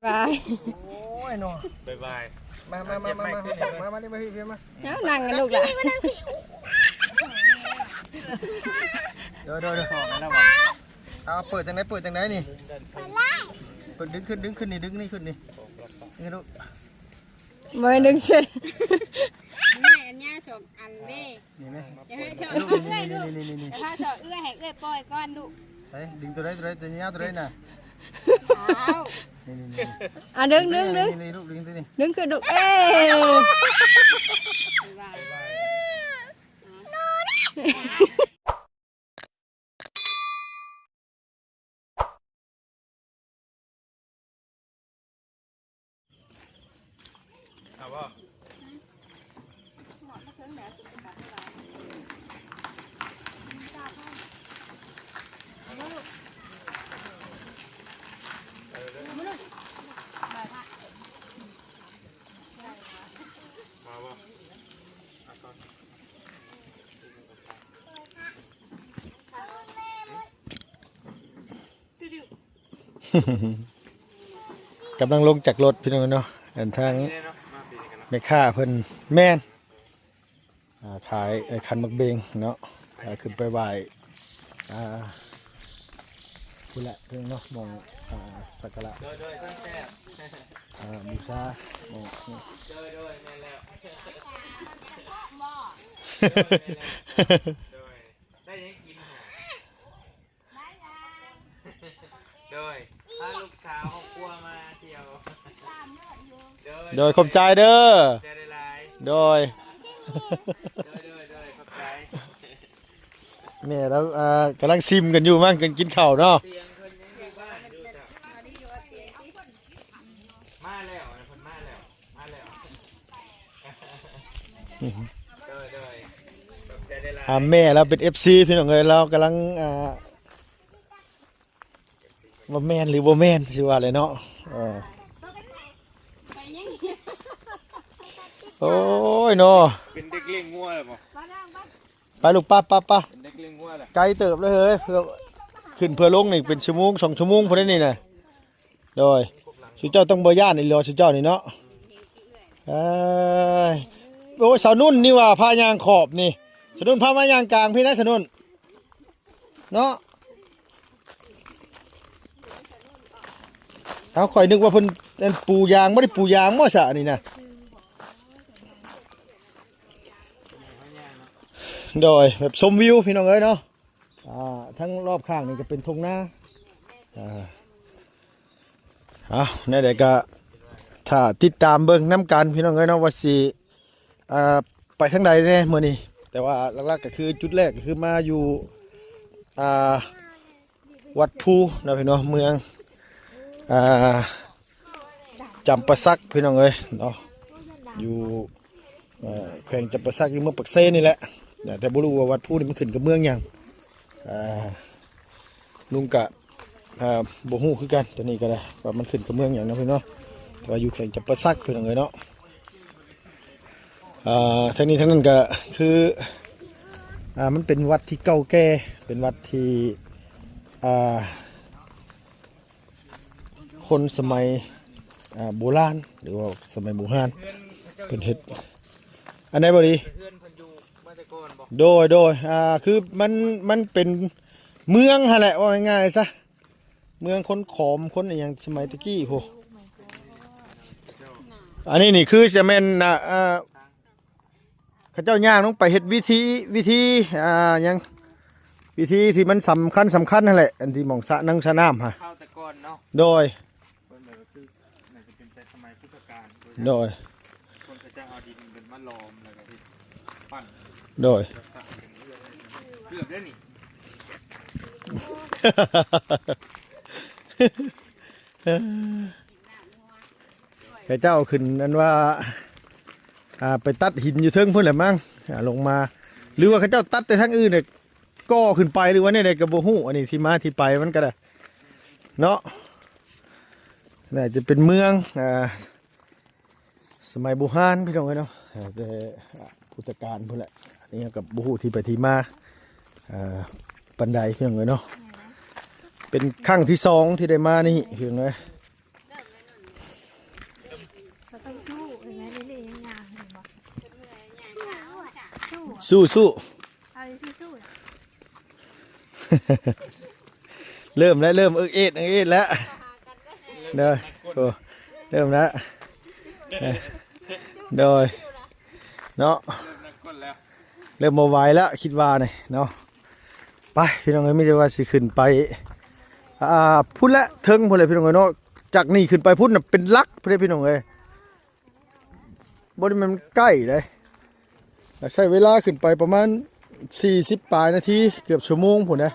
บายโอ้ยหนูบายบายมานี่มาพี่เพียมานั่งกันลูกหล่ะเดี๋ยวเอาเปิดจังไหนนี่เปิดดึงขึ้นนี่ดึงนี่ขึ้นนี่นี่ลูกไม่ดึงเส้นไม่อันนี้สองอันเด้นี่ไหมอย่าให้เธอเอื้อยดูแต่ถ้าเธอเอื้อยให้เอื้อยปล่อยก้อนดูไปดึงตัวนี้น่ะนี่ดึงนี่ลูกดึงตัวนี้ดึงขึ้นลูกเอ้เอาป่ะมาป่ะกำลังลงจากรถพี่น้องเนาะเดินทางไม่ค่าเพิ่นแม่นขายคันมักเบงเนาะขึ้นไปไหว้พูดละเรื่องเนาะมองสักการะบูชามองได้ยังกินโดยถ้าลูกสาวเขากลัวมาเที่ยวโดยขอบใจเด้อโดยขอบใจเนี่ยแล้วกำลังซิมกันอยู่มั้งกันกินข้าวเนาะมาแล้วคนมาแล้วแม่เราเป็น FC พี่น้องเอ้ยเรากำลังว่าแม่นหรือบ่แม่นสิว่าเลยเนาะโอ้ยเนาะเป็นเด็กเลี้ยงงัวเลยมั้งไปลูกป้าเป็นเด็กเลี้ยงงัวเลยไกลเติบเลยเฮ้ยเพื่อขึ้นเพื่อลงนี่เป็นชั่วโมง2 ชั่วโมงพอได้นี่นะโดยสุเจ้าต้องบ่ย่านอีหลอสุเจ้านี่เนาะโอ้ยสาวนุ่นนี่ว่าพายางขอบนี่สาวนุ่นพามายางกลางพี่นะสาวนุ่นเนาะเอาข่อยนึกว่าเพิ่นปูยางไม่ได้ปูยางมั่วสะนี่นะโดยแบบชมวิวพี่น้องเอ้ยเนาะทั้งรอบข้างนี่ก็เป็นทุ่งนาในเด็กก็ถ้าติดตามเบิ่งน้ำกันพี่น้องเอ้ยเนาะว่าสิไปทางใดแน่มื้อนี้แต่ว่าหลักๆก็คือจุดแรกก็คือมาอยู่วัดภูนะพี่น้องเมืองจำปาสักพี่น้องเอ้ยเนาะอยู่แขวงจำปาสักอยู่เมืองปักเซนี่แหละแต่บ่รู้ว่าวัดภูนี่มันขึ้นกับเมืองหยังลุงกะบ่ฮู้คือกันตัวนี้ก็ได้ว่ามันขึ้นกับเมืองหยังนะพี่น้องแต่ว่าอยู่แขวงจำปาสักพี่น้องเอ้ยเนาะทั้งนี้ทั้งนั้นก็คือมันเป็นวัดที่เก่าแก่เป็นวัดที่คนสมัยโบราณหรือว่าสมัยโบราณเป็นเฮ็ดอันไหนบ่ดีโดยคือมันเป็นเมืองฮะแหละว่าง่ายๆซะเมืองคนขอมคนอย่างสมัยตะกี้โหอันนี้นี่คือจะเป็นข้าเจ้าย่างต้องไปเฮ็ดวิธียังวิธีที่มันสำคัญนั่นแหละอันที่หม่องสระนั่งสระน้ำฮะข้าวตะกอนเนาะโดยสมัยพุทธกาลโดยคนจะเอาดินเป็นมะลอมแล้วก็ที่ปั้นโดยเกือบได้นี่ข้าเจ้าขึ้นนั้นว่าไปตัดหินอยู่เทิงเพื่อนแหละมั้งลงมาหรือว่าข้าเจ้าตัดแต่ทั้งอื่นเนี่ยก็ขึ้นไปหรือว่าเนี่ยกระโบหูอันนี้ที่มาที่ไปมันก็ได้เนาะนี่จะเป็นเมืองสมัยโบราณพี่น้องเนาะแต่พุทธกาลเพื่อนแหละนี่กับโบหูที่ไปที่มาปันไดพี่น้องเนาะเป็นครั้งที่2ที่ได้มานี่พี่น้อง ก็ต้องสู้เห็นไหมเรื่อยๆยังยางเห็นบ่สู้ สู้ เอาที่สู้น่ะ เริ่มแล้วเริ่มเอ็ดแล้วเด้อโอ้เริ่มแล้วโดยเนาะ นักก้นแล้ว เริ่มมาไหวแล้วคิดว่าเนี่ยเนาะไปพี่น้องเอ้ยไม่ได้ว่าสิขึ้นไปพุ่นละเทิงพุ่นเลยพี่น้องเอ้ยเนาะจากนี่ขึ้นไปพุ่นน่ะเป็นลักเพื่อนพี่น้องเอ้ยบ่ได้มันใกล้เลยใช้เวลาขึ้นไปประมาณ40 ปลายนาทีเกือบชั่วโมงพุ่นนะ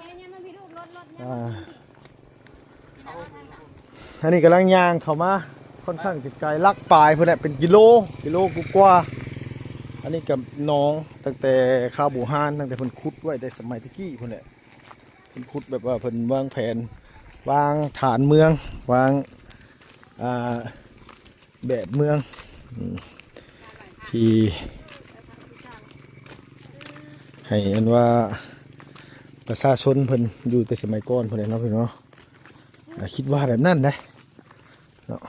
อันนี้กำลังย่างเข้ามาค่อนข้างจะไกลลักปลายพุ่นน่ะเป็นกิโลกว่าอันนี้กับน้องตั้งแต่ข้าวบูฮานตั้งแต่เพิ่นขุดไว้แต่สมัยตะกี้พุ่นแหละเพิ่นขุดแบบว่าเพิ่นวางแผนวางฐานเมืองวางแบบเมืองที่ให้อันว่าประชาชนเพิ่นอยู่แต่สมัยก่อนเพิ่นเนาะพี่เนาะคิดว่าแบบนั้นนะเนาะ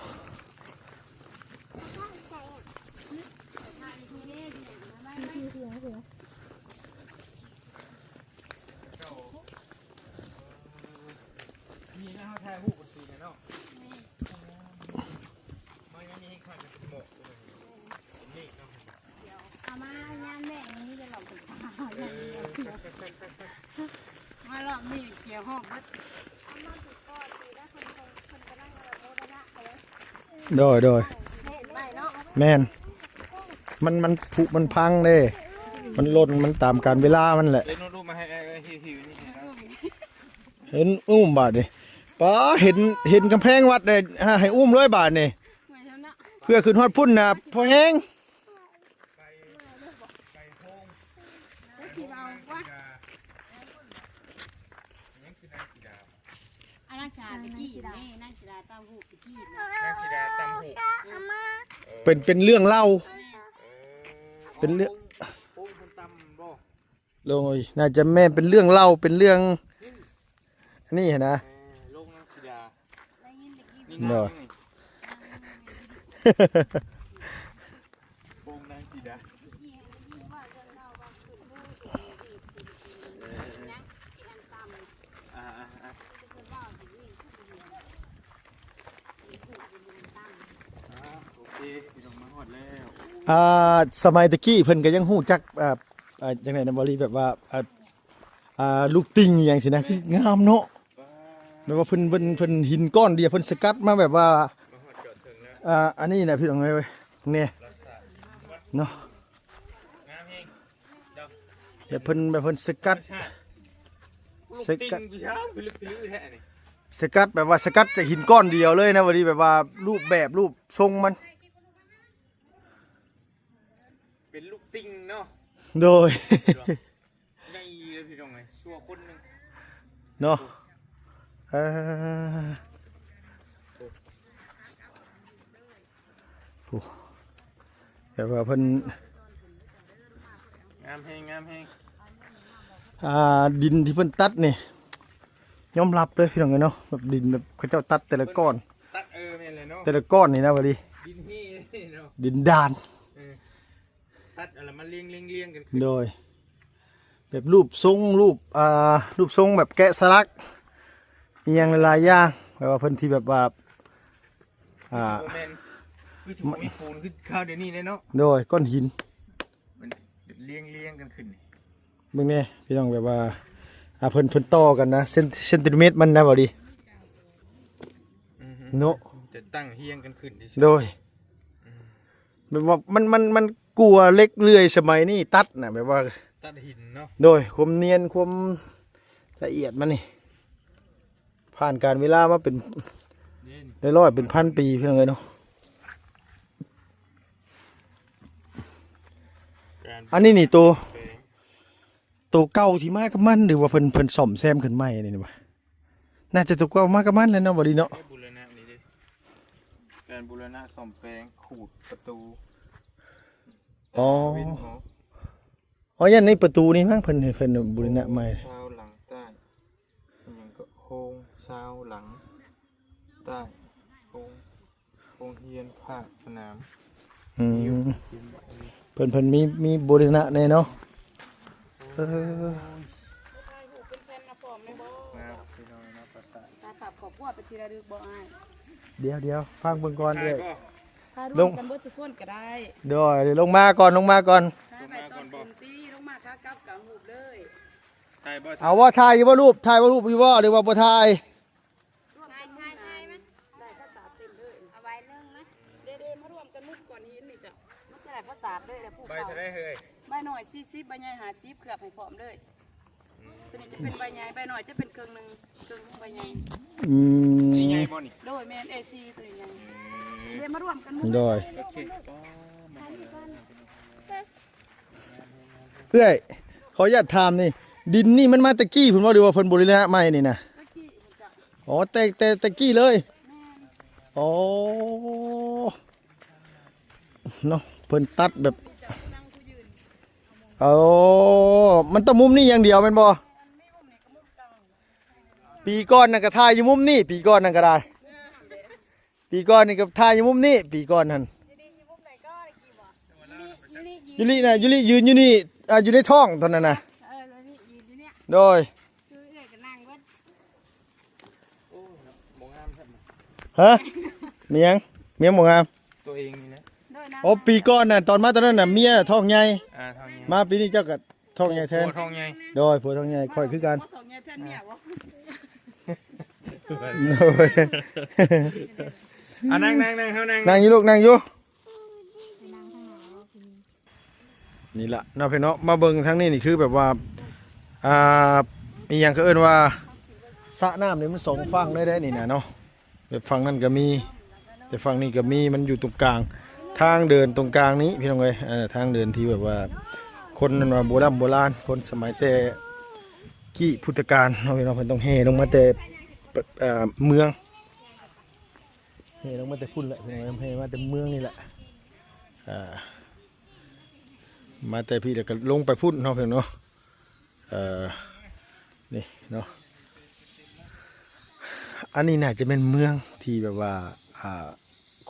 นี่นะเขาถ่ายรูปกันสิเนาะมันยังมีข้างกับหมกนี่เนาะ เอามายามแม่นี่จะหลอกถึงมาหลอกมีเกี่ยวห้องมัด โดยแม่นมันผุมันพังเด้มันหล่นมันตามการเวลามันแหละ เลยโน้ตรูปมาให้หิวนี่นะ เห็นบาทนี่ป้าเห็นกำแพงวัดเลยให้อุ้มร้อยบาทนี่ ไว้แล้วเนาะ เพื่อขึ้นฮอดพุ่นนะพอแห้ง แล้วที่เราว่าอันนั้นชาตะกี้นี่นั่นชาตาหูตะกี้นะ นางสีดาตำหู เป็นเรื่องเล่าเป็นเรื่อง ปูนคนตำบ่ ลงเลยน่าจะแม่เป็นเรื่องเล่าเป็นเรื่องอันนี้เห็นนะ โลกนางสีดา ได้ยินตะกี้ นี่ เนาะ นางนี่ปูนนางสีดาโอเคพี่น้องมาหอดแล้ว สมัยตะกี้เพิ่นก็ยังฮู้จักจังได๋นะบ่ลีแบบว่าลูกติงอหย่างสินะคืองามเนาะแบบว่าเพิ่นหินก้อนเดียวเพิ่นสกัดมาแบบว่า มาหอดจอดถึงแล้ว อันนี้นะพี่น้องเอ้ยเนี่ยเนาะ งามเองเจ้า แบบเพิ่นสกัด ชาติลูก ส ติ้ กัด งพี่ช้างพี่ลึกพี่ลึกแท้นี่ สกัดแบบว่าสกัดจากหินก้อนเดียวเลยนะวันนี้แบบว่ารูปแบบรูปทรงมัน เป็นลูกติ้งเนาะ โดย ใหญ่เลยพี่น้องไงชั่วคนหนึง เนาะโอ้แบบว่าเพิ่น งามแฮงงามแฮง ดินที่เพิ่นตัดนี่ยอมรับเลยพี่น้องเอ้ยเนาะแบบดินแบบเขาเจ้าตัดแต่ละก้อน ตัดแม่นเลยเนาะ แต่ละก้อนนี่นะวันนี้ ดินฮี่เนาะ ดินดาน ตัดอะไรมาเลี้ยงกันขึ้น โดยแบบรูปทรงรูปทรงแบบแกะสลักอีหยังหลายๆอย่างแบบว่าเพิ่นที่แบบว่า โมเมนคือสิมีปูนคือข้าวเดี๋ยวนี้เลยเนาะ โดยก้อนหิน มันเลี้ยงกันขึ้นนี่ เบิ่งแนี่พี่น้องแบบว่าเพิ่นต่อกันนะเซนติเมตรมันนะบ่ดีเนาะ จะตั้งเฮียงกันขึ้นดิ โดยแบบว่ามันกลัวเล็กเลื่อยสมัยนี้ตัดน่ะแบบว่า ตัดหินเนาะ โดยความเนียนความละเอียดมันนี่ผ่านการเวลามาเป็น นี่ ได้ร้อยเป็นพันปีพี่น้องเอ้ยเนาะ การ อันนี้นี่ตัว แปลง ตัวเก่าที่มากับมันหรือว่าเพิ่นซ่อมแซมขึ้นใหม่นี่วะน่าจะตัวเก่ามากับมันแล้วเนาะบ่ดีเนาะ บูรณะนี่ดิการบูรณะซ่อมแปลงขูดประตู อ๋อ วินหอ อ๋อยันในประตูนี่มั้งเพิ่นบูรณะใหม่ ชาวหลังใต้ยังก็โฮงชาวหลังใต้โฮง รงเรียนภาคสนาม อืมเพิ่นมีบูรณะแน่เนาะเออ เป็นแฟนนะผมไม่บอก นะครับพี่น้องนะภาษา ตาขับขอบว่าไปทีละดึกบ่อ้าย เดี๋ยวฟังเบิ่งก่อนเด้อ ถ้า ล ร่ว ง มกันเบิดทุกคนก็ได้ เดี๋ยวลงมาก่อน ถ้าไปตอนกลุ่มตีลงมาค้ากับกับหูบเลย ไทยบ่ เอาว่าถ่ายอยู่บ่รูปถ่ายว่ารูปอยู่บ่หรือว่าบ่ถ่าย ร่วมกันได้ได้ภาษาเต็มเลยเอาไว้เรื่องนะเด้ๆมาร่วมกันมุกก่อนหินนี่จ้ะมันจะได้ภาษาเลยแหละผู้ ใบ เขา เท่าไรเฮ้ย ใบหน่อย40ใบใหญ่50เกือบให้พร้อมเลยตัวนี้จะเป็นใบใหญ่ใบหน่อยจะเป็นครึ่งนึงครึ่งใบใหญ่ อื นี่ไง ม บ่นี่ โดยแมน AC ตัวใหญ่เด้มาร่วมกันมุก โดย โอเค เอ้ยขออนุญาตถามนี่ดินนี่มันมาตะกี้เพิ่นว่าหรือว่าเพิ่นบริณะใหม่นี่นะ ตะกี้มันจะ อ๋อแต่ตะกี้เลยอ๋อเนาะเพิ่นตัดแบบเอามันต้องมุมนี้อย่างเดียวแม่นบ่ปีก่อนนั่นก็ถ่ายอยู่มุมนี้ปีก่อนนั่นก็ได้ ปีก่อนนี่ก็ถ่ายอยู่มุมนี้ปีก่อนนั่นยูรินะยูริยืนอยู่นี่อยู่ในท้องตอนนั้นน่ะ แล้วนี่ยืนอยู่เนี่ย โดย คือเอ้ยก็นั่งเว้ย บ่งามครับ ฮะเมียงบ่งาม ตัวเองนี่นะ โดยนะ โอ้ปีก่อนน่ะตอนมาตอนนั้นน่ะเมียท้องใหญ่ ทางนี้ มาปีนี้เจ้าก็ท้องใหญ่แทน ทองใหญ่ โดยผัวท้องใหญ่ค่อยคือกัน ว่าของเงี้ยแทนเมียวะ โดย นั่งเฮานั่ง นั่งอยู่ลูกนั่งอยู่นี่ล่ะเนาะพี่เนาะมาเบิ่งทางนี้นี่คือแบบว่ามีหยังก็เอิ้นว่าสระน้ำนี่มันสองฝั่งเลยได้นี่นะเนาะแบบฝั่งนั้นก็มีแต่ฝั่งนี้ก็มีมันอยู่ตรงกลางทางเดินตรงกลางนี้พี่น้องเอ้ยทางเดินที่แบบว่าคนนั้นว่าโบราณคนสมัยแต่กี้พุทธกาลเนาะพี่น้องเพิ่นต้องแห่ลงมาแต่เมืองแห่ลงมาแต่พุ่นแหละพี่น้องแห่มาแต่เมืองนี่แหละมาแต่พี่แล้วก็ลงไปพุ่นเนาะพี่น้องเนาะนี่เนาะอันนี้น่าจะเป็นเมืองที่แบบว่า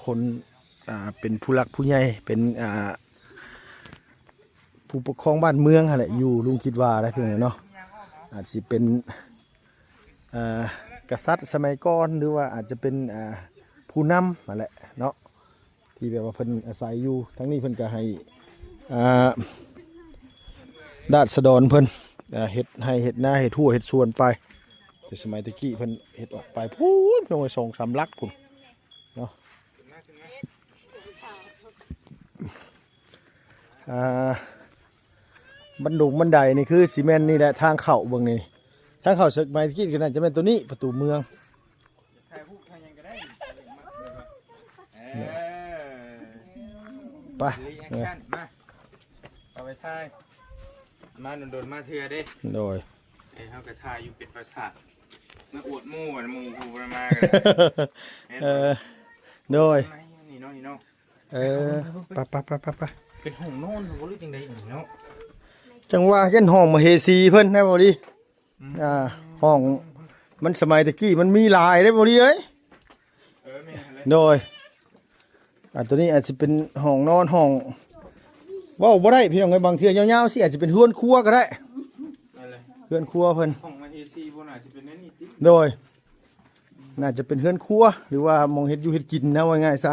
คนเป็นผู้หลักผู้ใหญ่เป็นผู้ปกครองบ้านเมืองอะไรอยู่ลุงคิดว่าได้พี่น้องเนาะอาจจะเป็นกษัตริย์สมัยก่อนหรือว่าอาจจะเป็นผู้นำอะไรเนาะที่แบบว่าเพิ่นอาศัยอยู่ทั้งนี้เพิ่นก็ให้ราษฎรเพิ่นเฮ็ดให้เฮ็ดหน้าเฮ็ดทั่วเฮ็ดสวนไปแต่สมัยตะกี้เพิ่นเฮ็ดออกไปพูนลงไป2-3 ลักพุ่นเนาะบันไดนี่คือซีเมนต์นี่แหละทางเข้าเบิ่งนี่ทางเข้าสมัยตะกี้ก็น่าจะเป็นตัวนี้ประตูเมือง ถ่ายรูปถ่ายยังก็ได้ไปรีแอคชั่นมาเอาไปถ่ายมาโดนมาเถื่อเด้ โดย เฮาก็ถ่ายอยู่เป็นประสาทมาอวดหมู่กูมากัน โดย นี่เนาะ ไป เป็นห้องนอนบ่รู้จังได๋นี่เนาะ จังว่าเช่นห้องมเหสีเพิ่นได้บ่ดิห้องมันสมัยตะกี้มันมีหลายได้บ่ดิเอ้ย แม่นเลย โดยตัวนี้อาจจะเป็นห้องนอนห้องเว้าบ่ได้พี่น้องเอ้ยบางเทื่อยาวๆสิอาจจะเป็นเฮือนครัวก็ได้ อะไร เฮือนครัวเพิ่น ห้องมาเฮซีบ่น่าสิเป็นแนวนี้ติ โดยน่าจะเป็นเฮือนครัวหรือว่ามองเฮ็ดอยู่เฮ็ดกินนะว่าง่ายซะ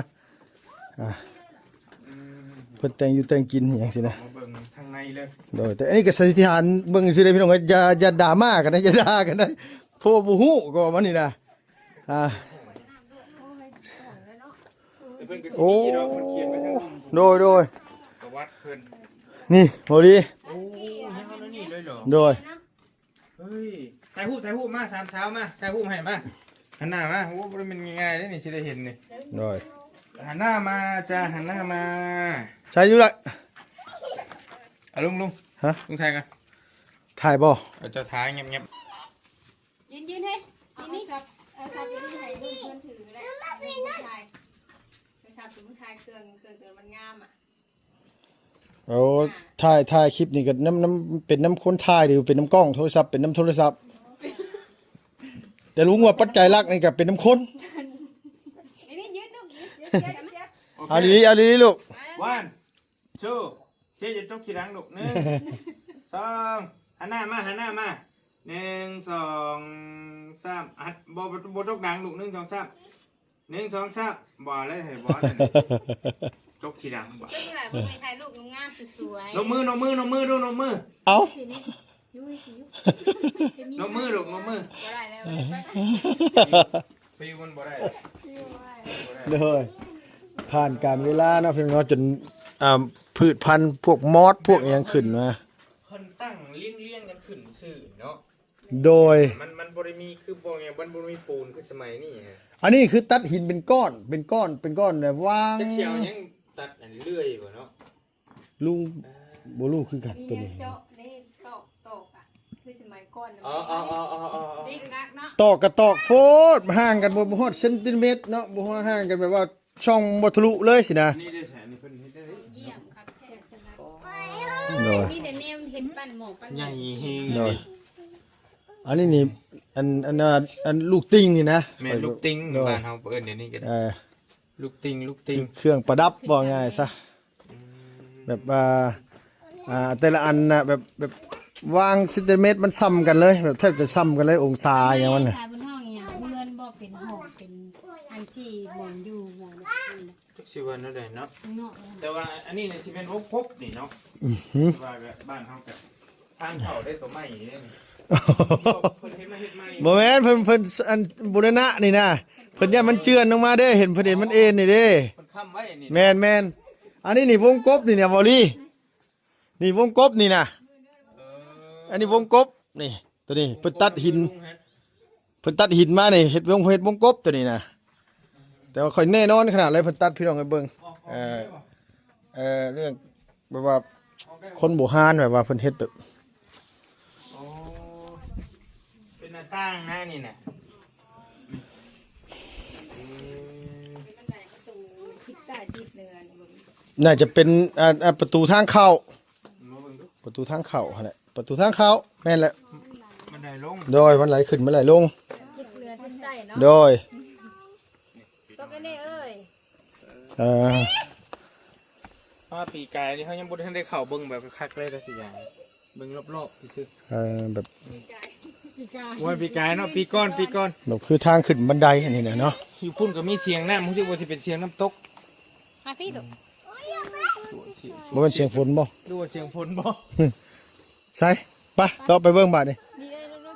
เพิ่นแต่งอยู่แต่งกินอหย่างสินะ มาเบิ่งทางในเลย โดยแต่อันนี้ก็สถิติฐานเบิ่งซื่อได้พี่น้องเอ้ยอย่าด่ามากันนะอย่าด่ากันนะเพราะว่าบ่ฮู้ก็ว่ามันนี่นะเพิ่นก็สิ โอ้ มีเนาะเพิ่นเขียนไว้ทาง โดย ประวัติเพิ่น นี่พอดี โอ้ยาวแล้วนี่เลยเหรอ โดย เฮ้ยถ่ายรูปมาสามเช้ามาถ่ายรูปให้มาหันหน้ามาโอ้บ่ได้เป็นง่ายๆเด้นี่สิได้เห็นนี่ โดย หันหน้ามาจ้าหันหน้ามา ใช้อยู่ละ ลุง ฮะ ลุงถ่ายกัน ถ่ายบ่ เอาเจ้าท้ายเงียบ ยืนเฮ้ยนี่กับเอาชาไปที่ไหนลูกเพื่อนถือแหละถ่ายไปชาถึงถ่ายเครื่องมันงามอ่ะ โอ้ถ่ายคลิปนี่ก็น้ำเป็นน้ำคนถ่ายหรือเป็นน้ำกล้องโทรศัพท์เป็นน้ำโทรศัพท์แต่ลุงว่าปัจจัยหลักนี่ก็เป็นน้ำคน นี่ยืดลูกยืด เอาดีๆเอาดีๆลูก one two เจ๊จะจกขี้รังลูกหนึ่งสองหันหน้ามาหนึ่งสองสามอัดบ่จกดังลูกหนึ่งสองสามบ่เลยเฮ้ยบ่นั่นจกขี้รังบ่ เป็นไรบ่ไปถ่ายรูปงามๆสวยๆ นมมืดูนมมือ เอา ยุ้ยสิยุ้ย นมมือลูกนมมือ บ่ได้แล้ว ฟิวมันบ่ได้ เด้อผ่านการเวลาเนาะพี่น้องจนพืชพันธุ์พวกมอสพวกอิหยังขึ้นมา เพิ่นตั้งเลี้ยงกันขึ้นซื่อเนาะ โดย มันบ่ได้มีคือบ่ไงมันบ่มีปูนคือสมัยนี้ฮะ อันนี้คือตัดหินเป็นก้อนแบบวาง จักเชียวยังตัดอันเลื่อยบ่เนาะ ลุงบ่รู้คือกันตัวนี้ เจาะได้ตอกอ่ะคือสมัยก่อน อ๋อ จริงนักเนาะ ตอกกระตอกโพดห่างกันบ่ฮอดเซนติเมตรเนาะบ่ห่างกันแบบว่าช่องบ่ทะลุเลยสินะ นี่ได้แสนนี่เพิ่นเฮ็ดได้ เยี่ยมครับแค่สนับ โดย นี่เดี๋ยวแนมเห็นปั้นหมอกปั้น ใหญ่เฮง โดยอันนี้นี่อันลูกติงนี่นะ แม่ลูกติง โดย บ้านเฮาเอิ้นเดี๋ยวนี้ก็ได้ลูกติง เครื่องประดับว่าง่ายซะแบบว่าแต่ละอันน่ะแบบวางเซนติเมตรมันซ้ำกันเลยแบบแทบจะซ้ำกันเลยองศาอย่างมันน่ะ ถ่ายบนห้องเนี่ยเพื่อนบ่เป็นห้องเป็นอันที่หมอนอยู่หมอนนั่นน่ะ จักสิว่าแนวใดเนาะ ข้างนอกนะ แต่ว่าอันนี้เนี่ยสิเป็นวงพบนี่เนาะ อื้อหือ ว่าก็บ้านเฮาก็ทางเข้าได้ตัวใหม่นี่เด้นี่เพิ่นเฮ็ดใหม่ บ่แม่นเพิ่นอันบูรณะนี่นะเพิ่นย่ามันเจือนลงมาเด้เห็นเพิ่นเห็นมันเอ็นนี่เด้ เพิ่นค้ำไว้นี่ แม่นอันนี้นี่วงกบนี่เนี่ยบอลี่นี่วงกบนี่นะอันนี้วงกบนี่ตัวนี้เพิ่นตัดหินมานี่เฮ็ดวงกบตัวนี้นะแต่ว่าค่อยแน่นอนขนาดเลยเพิ่นตัดพี่น้องให้เบิ่งเรื่องแบบว่าคนโบราณแบบว่าเพิ่นเฮ็ดแบบ โอ้เป็นหน้าต่างนะนี่น่ะ คิดใต้คิดเหนือนี่บ่มี น่าจะเป็นประตูทางเข้า มาเบิ่งดู ประตูทางเข้าหั่นแหละประตูทางเข้าแม่นแหละ มันได้ลง โดยมันไหลขึ้นมันไหลลง คิดเหนือคิดใต้เนาะ โดย ตกกันนี่เอ้ย ปีกายนี่เขายังบ่ทันได้เข้าเบิ่งแบบคักๆเลยแต่สิอย่างเบิ่งรอบๆคือ แบบ พี่กา ว่าปีกายเนาะปีก้อน แบบคือทางขึ้นบันไดอันนี้นะเนาะ อยู่พุ่นก็มีเสียงน้ำรู้สึกว่าสิเป็นเสียงน้ำตก มาพี่ดู บ่เป็นเสียงฝนบ่ ดูว่าเสียงฝนบ่ ใช่ไปต่อไปเบิ่งบาดนี่ นี่เอ้ยดู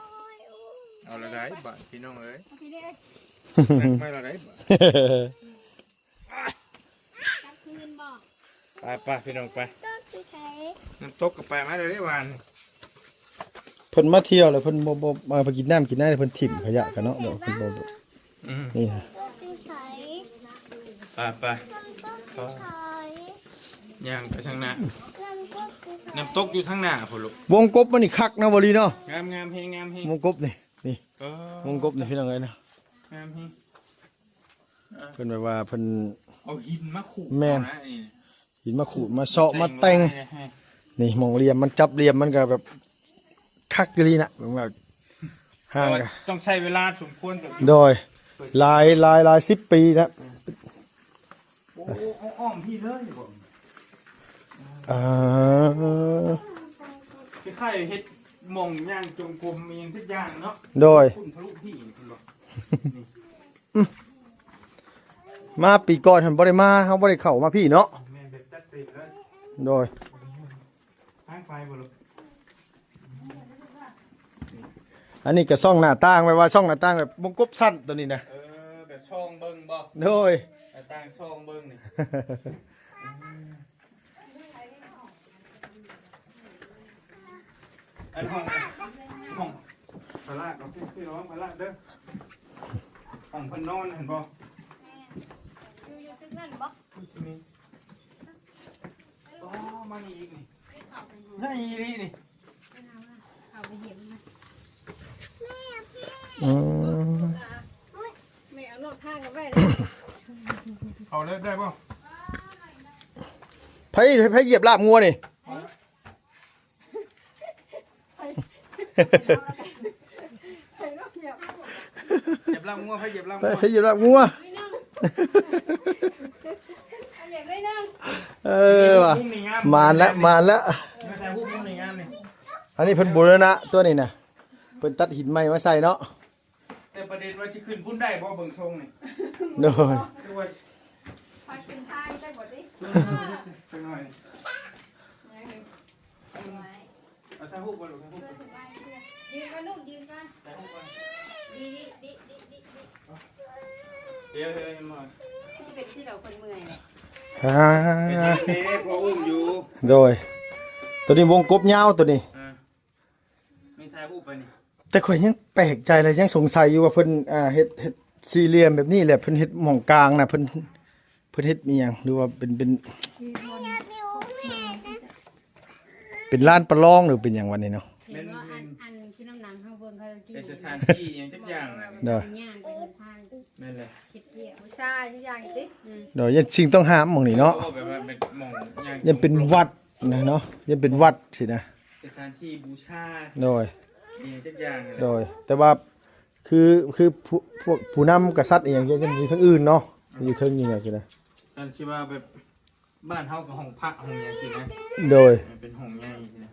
เอาละได้บ้านพี่น้องเอ้ย ๆพี่เด้อ ไม่ละได้บ้าน กลับคืนบ่ ไปพี่น้องไปน้ำตกก็ไปมาเลยวัน เพิ่นมาเที่ยวแล้วเพิ่นบ่มาไปกินน้ำกินน้ำเพิ่นถิ่มขยะกันเนาะเดี๋ยวเพิ่นบ่นี่ฮะ ไปย่างไปทางหน้าน้ำตกอยู่ทางหน้าพ่อลูก วงกบมันนี่คักนะบ่ลีเนาะ งามเฮง วงกบนี่วงกบนี่พี่น้องเอ้ยนะ งามเฮง เพิ่นแบบว่าเพิ่น เอาหินมาขู่ แม่น นะนี่ หินมาขูดมาเซาะมาแต่งนี่หมองเหลี่ยมมันจับเหลี่ยมมันก็แบบคักอยู่ลีน่ะแบบห่างกัน ต้องใช้เวลาสมควรกับ โดยหลาย10 ปีแล้ว โอ้อ้อมพี่เลยบ่ คล้ายๆเฮ็ดหม่องย่างจงกรมเองทุกอย่างเนาะ โดย คุณทะลุพี่คุณบอก มาปีก่อนเพิ่นบ่ได้มาเฮาบ่ได้เข้ามาพี่เนาะ แม่นแบบจัดเต็มเลย โดย ทางไฟบ่ลูก อันนี้ก็ช่องหน้าต่างไว้ว่าช่องหน้าต่างแบบวงกบสั้นตัวนี้นะ แบบช่องเบิ่งบ่ โดย ต่างช่องเบิ่งนี่อันห้องพลากเอาพี่น้องพลากเด้อห้องเพิ่นนอนเห็นบ่ อยู่ตึกนั่นบ่ นี่อ๋อมานี่อีกนี่นี่นี่ เอาไปเห็นมา อืม ไม่เอารถข้างกันไว้ เอาเลยได้ป่ะ ไผเหยียบลาบงัวนี่ เหยียบลำงัวให้เหยียบลำ ไผ งัว เหยียบลาบงัว ไม่นึ่ง ว่ะ มุมนี่งาม มาแล้วมาแล้ว ไม่ถ่ายรูปมุมนี่งามนี่ อันนี้เพิ่นบูรณะตัวนี้น่ะเพิ่นตัดหินใหม่มาใส่เนาะ แต่ประเด็นว่าสิขึ้นพุ่นได้บ่เบิ่งทรงนี่ โดย คือว่า พาขึ้นท้ายได้บ่ดิ จังหน่อยเอาถ่ายรูปก่อนลูกถ่ายรูปก่อน ยืนกันลูกยืนกัน ถ่ายรูปก่อน ดีดี เดี๋ยวมา ที่เป็นที่เราคนเมื่อย ฮ่า เด้พออุ้มอยู่ โดย ตัวนี้วงกบยาวตัวนี้ มีถ่ายรูปไปนี่ แต่ข่อยยังแปลกใจเลยยังสงสัยอยู่ว่าเพิ่นเฮ็ดสี่เหลี่ยมแบบนี้แหละเพิ่นเฮ็ดหม่องกลางน่ะเพิ่นเฮ็ดอีหยังหรือว่าเป็นลานประลองหรือเป็นหยังวันนี้เนาะ เห็นว่าอันที่น้ำหนังข้างบนเขากิน เป็นสถานที่อย่างจักอย่างน่ะ เด้อ ย่างเป็นทาง นั่นแหละ คิดเที่ยว ผู้ชายทุกอย่างติ เดี๋ยวยังสิ่งต้องห้ามหม่องนี้เนาะ เพราะว่าแบบว่าเป็นหม่องอย่าง ยังเป็นวัดนะเนาะยังเป็นวัดสินะ สถานที่บูชา โดย อย่างจักอย่างนั่นแห โด ละ ยแต่ว่าคือพวกผู้นำกษัตริย์อหย่างเงี้ยยังมีทั้งอื่นเนาะอยู่เทิงนี่ไงคือนะ การคิดว่าแบบบ้านเฮากับห้องพระห้องหยังสินะ โดย มันเป็นห้องใหญ่สินะ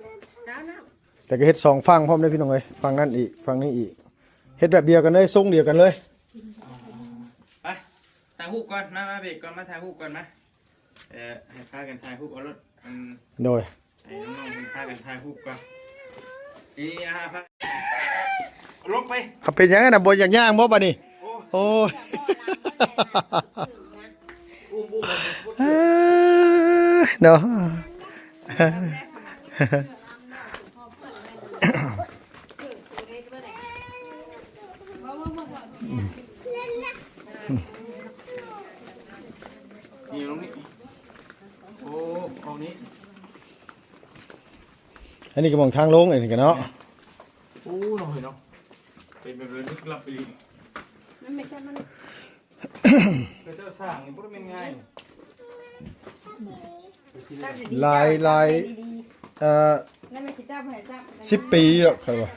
แล้วน้ แต่ก็เฮ็ดสองฝั่งพร้อมได้อพี่น้องเอ้ยฝั่งนั้นอีกฝั่งนี้อีกเฮ็ดแบบเดียวกันเลยทรงเดียวกันเลย ไปถ่ายรูปก่อนมาเบรกก่อนมาถ่ายรูปก่อนมาให้พากันถ่ายรูปเอารถโดย ให้น้องๆให้พากันถ่ายรูปก่อนนี่พาเอาลงไป เอาเป็นหยังไงน่ะบ่อยากย่างบ่บัดนี้โอ้ย อุ้มเนาะ นี่ตรงนี้โอ้เอานี้ อันนี้ก็มองทางลงอันนี้กันเนาะ โอ้หน่อยเนาะเป็นแบบเลยลึกลับไปดิ ำมันไม่ใช่มัน ก็จะสร้างนี่บ่ได้เป็นง่าย ลายนั่นไม่ใช่เจ้าไม่ใช่เจ้า 10 ปีแล้วครับว่า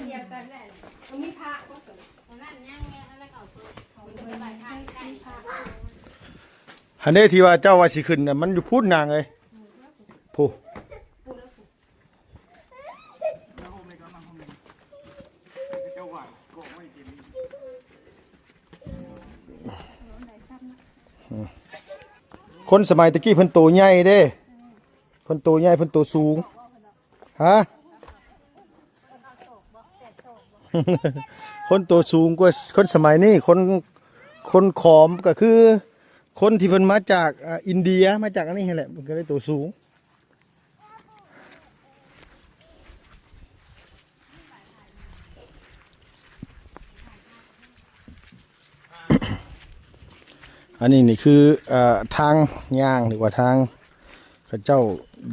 เดียวกันแหละมันมีพระก็เกิด ตอนนั้นย่างเนี่ยอะไรเขาเขาเป็นใบทางใกล้ค่ะ อันนี้ที่ว่าเจ้าว่าสิขึ้นน่ะมันอยู่พูดนางเอ้ยผู้ เจ้าหวานก็ไม่กิน คนสมัยตะกี้เพิ่นโตใหญ่เด้เพิ่นโตใหญ่เพิ่นโตสูงฮะ คนโตสูงกว่าคนสมัยนี้คนขอมก็คือ คนที่เพิ่นมาจากอินเดียมาจากอันนี้แหละมันก็ได้โตสูง อันนี้นี่คือทางย่างหรือว่าทางพระเจ้า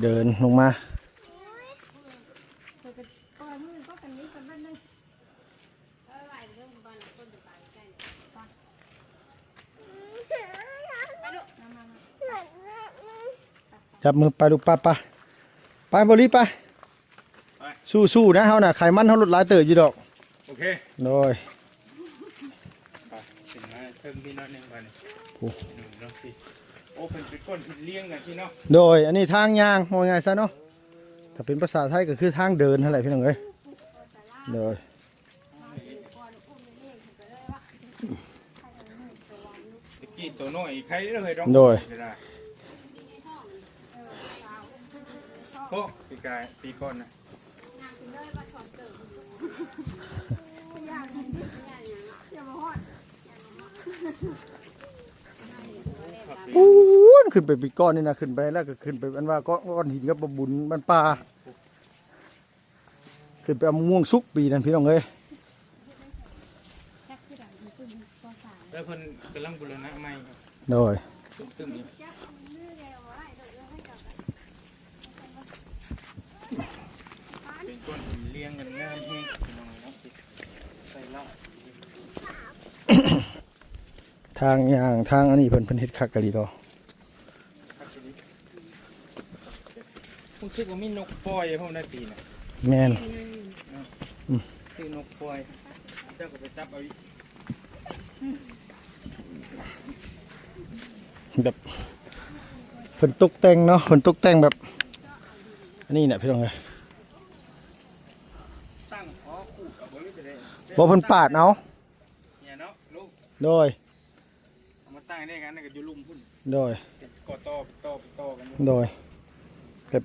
เดินลงมาจับมือไปลูกป้าไปบริไปสู้ๆนะเฮาน่ะไขมันเฮาลดหลายเติบอยู่ดอก โอเค โดย ไปถึงมาเพิ่มพี่น้อยหนึ่งไปนี่ โอ้ หนึ่งน้องสิโอ้เป็นก้นเลี้ยงกันที่เนาะ โดยอันนี้ทางย่างว่าไงซะเนาะถ้าเป็นภาษาไทยก็คือทางเดินเท่าไหร่พี่น้องเอ้ยโดย ตะกี้ตัวน้อยใครเลยร้อง โดย โอ้ปีกายปีก้อนนะ ปูนขึ้นไปปีก้อนนี่นะขึ้นไปแล้วก็ขึ้นไปอันว่าก้อนหินกับบุญมันปลาขึ้นไปเอามะม่วงสุกปีนั้นพี่น้องเอ้ย แล้วเพิ่นกำลังบูรณะใหม่ครับ โดย ตึ้มๆนี่เป็นก้อนเลี้ยงกันงามแห้งพี่น้องเนาะใส่เหล้า ทางย่างทางอันนี้เพิ่นเฮ็ดคักกะลีดอ ผมคิดว่ามีนกปล่อยผมได้ปีน่ะ แม่น คือนกปล่อยเจ้าก็ไปจับเอาอีก แบบ เพิ่นตกแต่งเนาะเพิ่นตกแต่งแบบอันนี้เนี่ยพี่น้องเอ้ย ตั้งพอขูดเอาบ่รู้จะได้ บ่เพิ่นปาดเอา เนี่ยเนาะลูก โดย เอามาตั้งได้กันนั่นก็อยู่ลุมพุ่น โดย ก่อต่อกันอยู่ โดยแบบ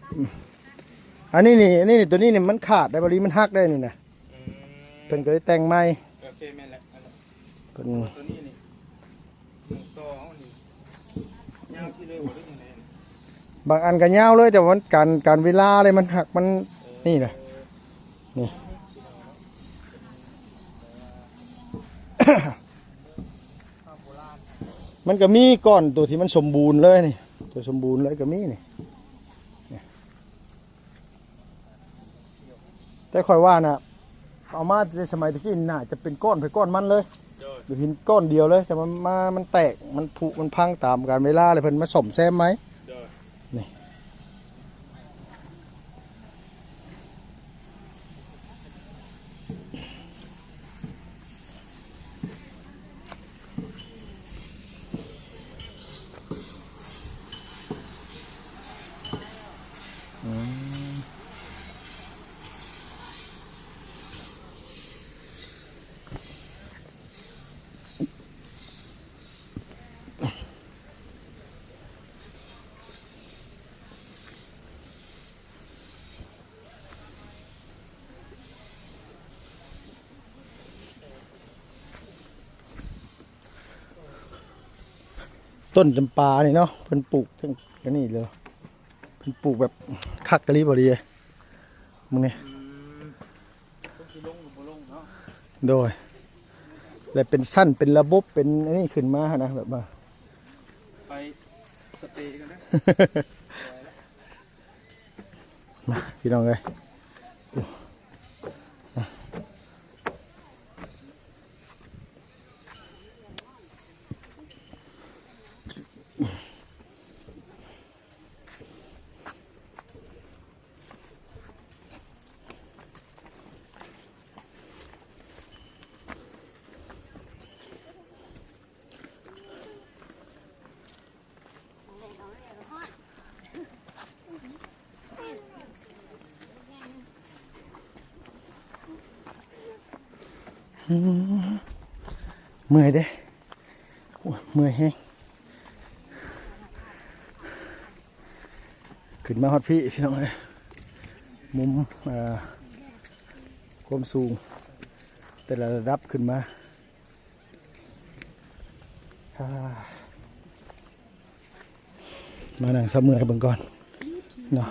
อันนี้นี่ตัวนี้นี่มันขาดได้บริมันหักได้นี่นะ อืม เพิ่นก็ได้แต่งใหม่ โอเคแม่นแหละอันนั้น เพิ่น ตัวนี้นี่ต่อเอานี่ยาวที่เลยบ่ได้จังได๋ บางอันก็ยาวเลยแต่ว่ามันการเวลาเลยมันหักมันนี่นะนี่ มันก็มีก้อนตัวที่มันสมบูรณ์เลยนี่ตัวสมบูรณ์เลยก็มีนี่แต่ค่อยว่าน่ะเอามาในสมัยตะกี้น่าจะเป็นก้อนไปก้อนมันเลย โดย หรือหินก้อนเดียวเลยแต่มันแตกมันผุมันพังตามกาลเวลาเลยเพิ่นมาซ่อมแซมไหม โดย นี่ต้นจำปานี่เนาะเพิ่นปลูกทั้งอันนี้เลยเพิ่นปลูกแบบคักกะลีบ่ดีมึงนี่ ต้องสิลงหรือบ่ลงเนาะ โดยและเป็นสั้นเป็นระบบเป็นอันนี้ขึ้นมานะแบบว่า ไปสเปรย์กันนะ มาพี่น้องเลยเมื่อยเด้โอ้ยเมื่อยแฮงขึ้นมาฮอดพี่พี่น้องเลยมุมความสูงแต่ละระดับขึ้นมามานั่งซับมือให้เบิ่งก่อนเนาะ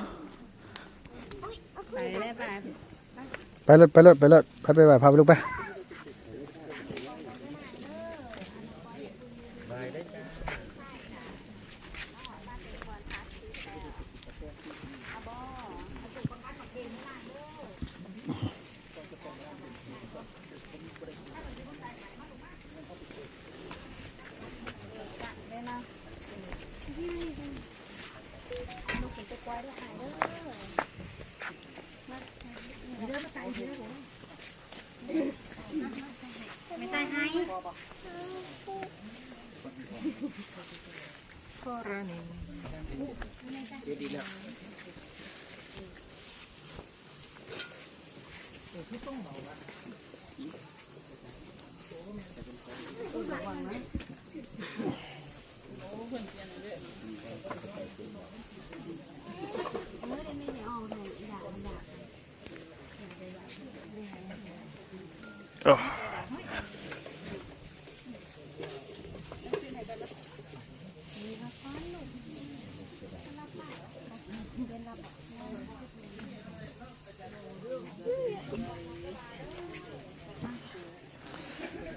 ไปเลยไป ไปรถไปพาไปลูกไป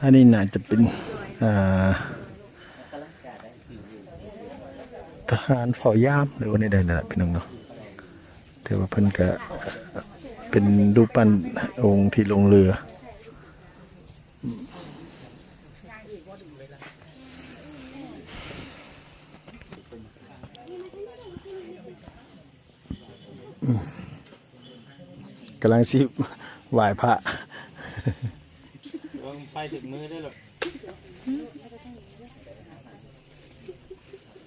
อันนี้น่าจะเป็นทหารเฝ้ายามหรือว่าในใดนั่นแหละพี่น้องเนาะแต่ว่าเพิ่นก็เป็นรูปปั้นองค์ที่ลงเรือกำลังสิไหว้พระ วางไปถึงมือได้หรอ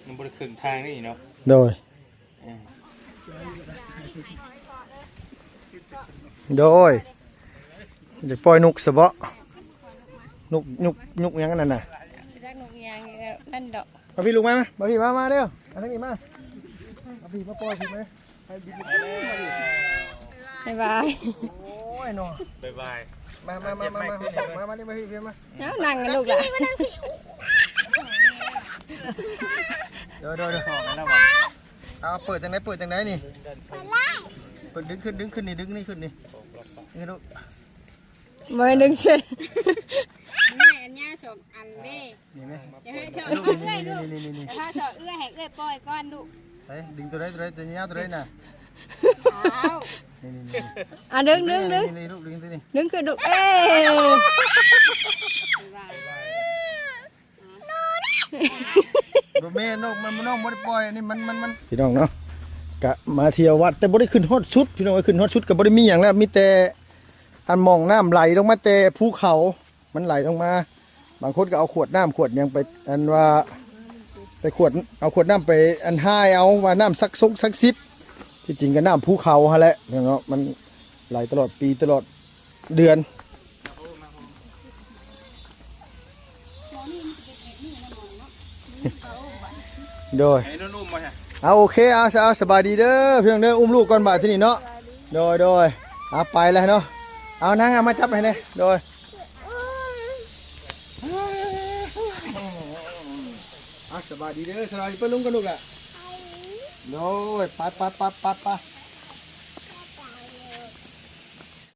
มันบริขึ้นทางนี่เนาะ โดยโดยจะปล่อยนกสะเบาะนกยังนั่นน่ะ จักนกยางนั่นดอก มาพี่ลุงมามาพี่มาเร็วมาทางนี้มาพี่มาปล่อยพี่ไหมให้บินมาดิ บ๊ายบาย โอ้ยน้อง บ๊ายบาย มานี่มาพี่มา เอานั่งกันลูกล่ะ เดี๋ยวเอาเปิดจังไหนนี่เปิดดึงขึ้นนี่ดึงนี่ลูก บ่ให้ดึงเส้น ไม่อันเนี้ยสองอันเด้ นี่ไหม อย่าให้เธอเอื้อยลูก นี่ แต่ถ้าเธอเอื้อยให้เอื้อยปล่อยก้อนลูก ไปดึงตัวนี้ตัวนี้น่ะ เอา นี่ อ่ะดึง นี่ลูกดึงตัวนี้ ดึงขึ้นลูกเอ้ย บ่แม่นกมันน้องบ่ได้ปล่อยนี่มันพี่น้องเนาะกะมาเที่ยววัดแต่บ่ได้ขึ้นฮอดชุดพี่น้องขึ้นฮอดชุดก็บ่ได้มีหยังแล้วมีแต่อันมองน้ำไหลลงมาแต่ภูเขามันไหลลงมาบางคนก็เอาขวดน้ำขวดหยังไปอันว่าไปเอาขวดน้ำไปอันให้เอาว่าน้ำซักซิดที่จริงก็น้ำภูเขาฮะแหละเนาะมันไหลตลอดปีตลอดเดือนโดย ให้นุ่มๆมาฮะ เอาโอเคเอาสบายดีเด้อพี่น้องเด้ออุ้มลูกก่อนบ่ายที่นี่เนาะโดยเอาไปแล้วเนาะเอานั่งมาจับให้เนี่ยโดยเอาสบายดีเด้อสบายดีเปิ้ลลุงกันลูกแหละโดยไป